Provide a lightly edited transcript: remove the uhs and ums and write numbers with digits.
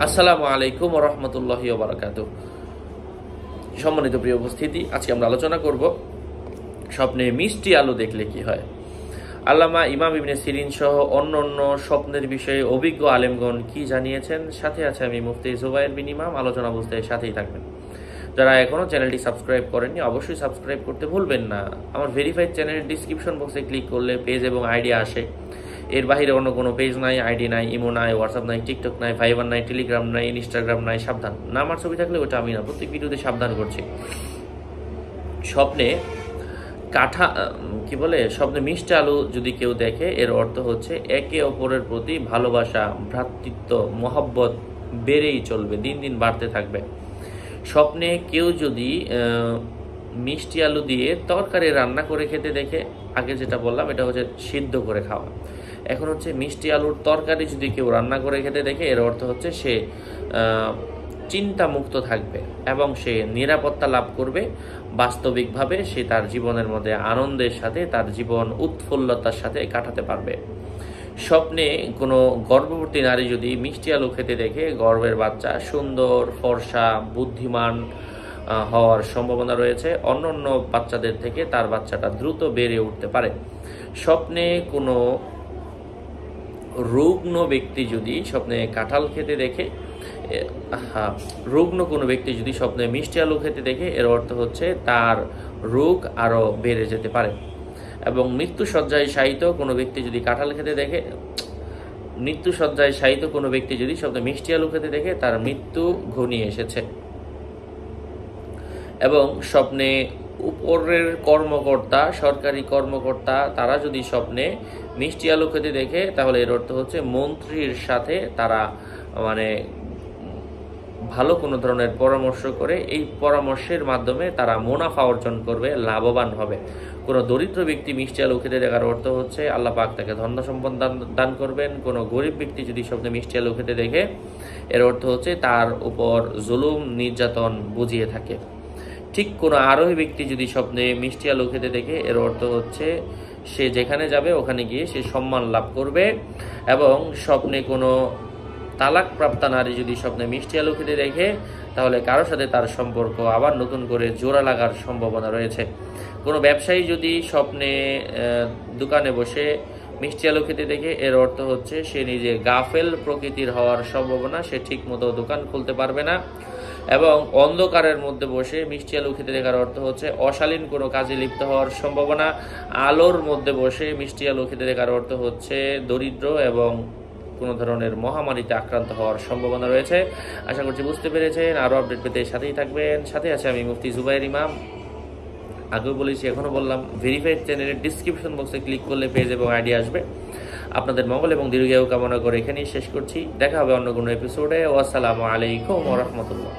আসসালামু আলাইকুম ওয়া রাহমাতুল্লাহি ওয়া বারাকাতুহু। সম্মানিত প্রিয় উপস্থিতি, আজকে আমরা আলোচনা করব স্বপ্নে মিষ্টি আলু দেখলে কি হয়। আল্লামা ইমাম ইবনে সিরিন সহ অন্যান্য স্বপ্নের বিষয়ে অভিজ্ঞ আলেমগণ কি জানিয়েছেন, সাথে আছে আমি মুফতি জুবায়ের বিন ইমাম। আলোচনা বুঝতে সাথেই থাকবেন। যারা এখনও চ্যানেলটি সাবস্ক্রাইব করেননি অবশ্যই সাবস্ক্রাইব করতে ভুলবেন না। আমার ভেরিফাইড চ্যানেলের ডিসক্রিপশন বক্সে ক্লিক করলে পেজ এবং আইডি আসে। এর বাইরে অন্য কোনো পেজ নাই, আইডি নাই, ইমো নাই, হোয়াটসঅ্যাপ নাই, টিকটক নাই, ভাইবার নাই, টেলিগ্রাম নাই, ইনস্টাগ্রাম নাই। সাবধান, না আমার ছবি থাকলে ওটা আমি না। প্রত্যেক ভিডিওতে সাবধান করছি। স্বপ্নে স্বপ্নে মিষ্টি আলু যদি কেউ দেখে, এর অর্থ হচ্ছে একে অপরের প্রতি ভালোবাসা, ভ্রাতৃত্ব, মহব্বত বেড়েই চলবে, দিন দিন বাড়তে থাকবে। স্বপ্নে কেউ যদি মিষ্টি আলু দিয়ে তরকারি রান্না করে খেতে দেখে, আগে যেটা বললাম এটা হচ্ছে সিদ্ধ করে খাওয়া, এখন হচ্ছে মিষ্টি আলুর তরকারি যদি কেউ রান্না করে খেতে দেখে, এর অর্থ হচ্ছে সে চিন্তামুক্ত থাকবে এবং সে নিরাপত্তা লাভ করবে। বাস্তবিকভাবে সে তার জীবনের মধ্যে আনন্দের সাথে তার জীবন উৎফুল্লতার সাথে কাটাতে পারবে। স্বপ্নে কোনো গর্ভবতী নারী যদি মিষ্টি আলু খেতে দেখে, গর্ভের বাচ্চা সুন্দর, ফর্সা, বুদ্ধিমান হওয়ার সম্ভাবনা রয়েছে। অন্যান্য বাচ্চাদের থেকে তার বাচ্চাটা দ্রুত বেড়ে উঠতে পারে। স্বপ্নে কোনো রুগ্ন ব্যক্তি যদি স্বপ্নে কাঁঠাল খেতে দেখে, রুগ্ন কোনো ব্যক্তি যদি স্বপ্নে মিষ্টি আলু খেতে দেখে, এর অর্থ হচ্ছে তার রোগ আরও বেড়ে যেতে পারে। এবং মৃত্যুশয্যায় শায়িত কোনো ব্যক্তি যদি কাঁঠাল খেতে দেখে, মৃত্যুশয্যায় শায়িত কোনো ব্যক্তি যদি স্বপ্নে মিষ্টি আলু খেতে দেখে, তার মৃত্যু ঘনিয়ে এসেছে। এবং স্বপ্নে উপরের কর্মকর্তা, সরকারি কর্মকর্তা, তারা যদি স্বপ্নে মিষ্টি আলু খেতে দেখে, তাহলে এর অর্থ হচ্ছে মন্ত্রীর সাথে তারা ভালো কোনো ধরনের পরামর্শ করে এই পরামর্শের মাধ্যমে তারা মুনাফা অর্জন করবে, লাভবান হবে। কোনো দরিদ্র ব্যক্তি মিষ্টি আলু খেতে দেখার অর্থ হচ্ছে আল্লাহ পাক তাকে ধন সম্পদ দান করবেন। কোনো গরিব ব্যক্তি যদি স্বপ্নে মিষ্টি আলু খেতে দেখে, এর অর্থ হচ্ছে তার উপর জুলুম নির্যাতন বুঝিয়ে থাকে। ঠিক কোনো আরোহী ব্যক্তি যদি স্বপ্নে মিষ্টি আলু খেতে দেখে, এর অর্থ হচ্ছে সে যেখানে যাবে ওখানে গিয়ে সে সম্মান লাভ করবে। এবং স্বপ্নে কোনো তালাকপ্রাপ্তা নারী যদি স্বপ্নে মিষ্টি আলু খেতে দেখে, তাহলে কারোর সাথে তার সম্পর্ক আবার নতুন করে জোড়া লাগার সম্ভাবনা রয়েছে। কোনো ব্যবসায়ী যদি স্বপ্নে দোকানে বসে মিষ্টি আলু খেতে দেখে, এর অর্থ হচ্ছে সে নিজে গাফেল প্রকৃতির হওয়ার সম্ভাবনা, সে ঠিক মতো দোকান খুলতে পারবে না। এবং অন্ধকারের মধ্যে বসে মিষ্টি আলু খেতে দেখার অর্থ হচ্ছে অশালীন কোনো কাজে লিপ্ত হওয়ার সম্ভাবনা। আলোর মধ্যে বসে মিষ্টি আলু খেতে দেখার অর্থ হচ্ছে দরিদ্র এবং কোনো ধরনের মহামারীতে আক্রান্ত হওয়ার সম্ভাবনা রয়েছে। আশা করছি বুঝতে পেরেছেন। আরও আপডেট পেতে সাথেই থাকবেন। সাথে আছে আমি মুফতি জুবায়ের ইমাম। আগেও বলেছি, এখনও বললাম, ভেরিফাইড চ্যানেলের ডিসক্রিপশন বক্সে ক্লিক করলে পেজ এবং আইডি আসবে। আপনাদের মঙ্গল এবং দীর্ঘায়ু কামনা করে এখানেই শেষ করছি। দেখা হবে অন্য কোনো এপিসোডে। আসসালামু আলাইকুম ওয়া রাহমাতুল্লাহ।